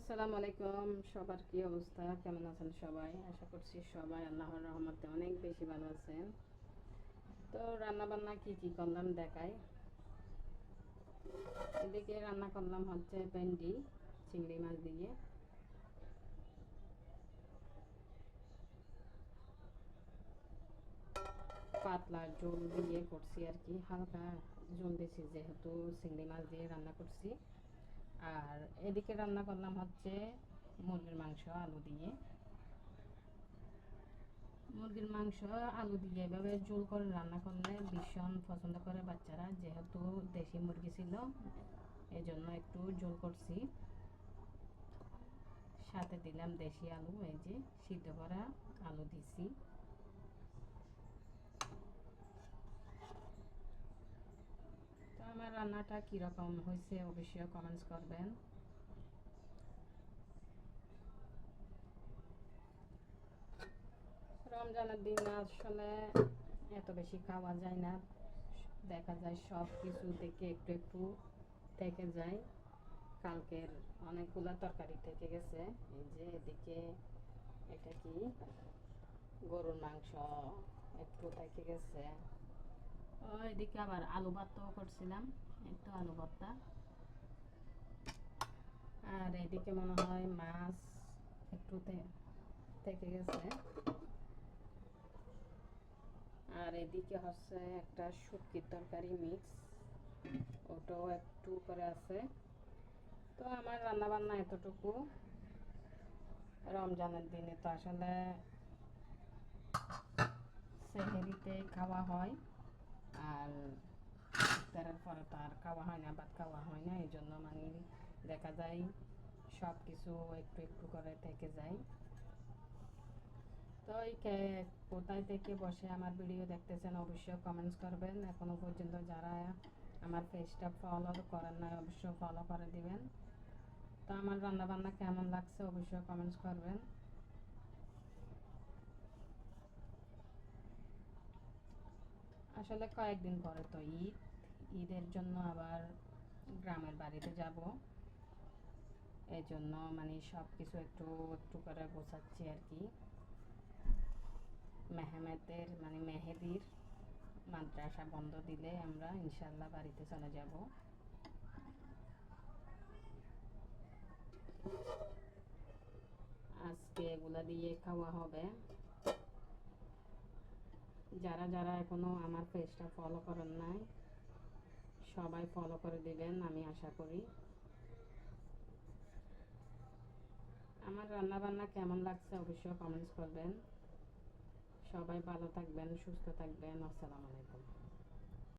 আসসালামু আলাইকুম। সবার কি অবস্থা, কেমন আছেন সবাই? আশা করছি সবাই আল্লাহর রহমতে অনেক বেশি ভালো আছেন। তো রান্না বান্না কি কি করলাম দেখাই। এদিকে রান্না করলাম হচ্ছে ভেন্ডি চিংড়ি মাছ দিয়ে, পাতলা ঝোল দিয়ে করছি আর কি, হালকা ঝোল দিয়েছি যেহেতু চিংড়ি মাছ দিয়ে রান্না করছি। আর এদিকে রান্না করলাম হচ্ছে মুরগির মাংস আলু দিয়ে। মুরগির মাংস আলু দিয়ে এভাবে ঝোল করে রান্না করলে ভীষণ পছন্দ করে বাচ্চারা, যেহেতু দেশি মুরগি ছিল এই জন্য একটু ঝোল করছি। সাথে দিলাম দেশি আলু, এই যে সিদ্ধ করা আলু দিছি। তো আমার রান্নাটা কীরকম হয়েছে অবশ্যই কমেন্টস করবেন। রমজানের দিন আসলে এত বেশি খাওয়া যায় না, দেখা যায় সব কিছু থেকে একটু একটু থেকে যায়। কালকের অনেকগুলা তরকারি থেকে গেছে। এই যে এদিকে এটা কি গরুর মাংস একটু থেকে গেছে। এদিকে আবার আলু ভর্তাও করছিলাম, একটু আলু ভর্তা। আর এদিকে মনে হয় মাছ একটু থেকে গেছে। আর এদিকে হচ্ছে একটা শুটকির তরকারি মিক্স, ওটাও একটু করে আছে। তো আমার রান্না বান্না এতটুকু। রমজানের দিনে তো আসলে সেহেরিতে খাওয়া হয়, আর ইফতারের পরে তো আর খাওয়া হয় না, ভাত খাওয়া হয় না, এই জন্য মানে দেখা যায় সব কিছু একটু একটু করে থেকে যায়। তো এই কোথায় থেকে বসে আমার ভিডিও দেখতেছেন অবশ্যই কমেন্টস করবেন। এখনো পর্যন্ত যারা আমার পেজটা ফলো করেন না অবশ্যই ফলো করে দিবেন। তো আমার রান্না বান্না কেমন লাগছে অবশ্যই কমেন্টস করবেন। আসলে কয়েকদিন পরে তো ঈদের জন্য আবার গ্রামের বাড়িতে যাব, এই জন্য মানে সব কিছু একটু একটু করে গোছাচ্ছি আর কি। মেহেদির মাদ্রাসা বন্ধ দিলে আমরা ইনশাল্লাহ বাড়িতে চলে যাব। আজকে এগুলা দিয়ে খাওয়া হবে। যারা যারা এখনো আমার পেজটা ফলো করেন নাই সবাই ফলো করে দিবেন আমি আশা করি। আমার রান্না বান্না কেমন লাগছে অবশ্যই কমেন্টস করবেন। সবাই ভালো থাকবেন, সুস্থ থাকবেন। আসসালামু আলাইকুম।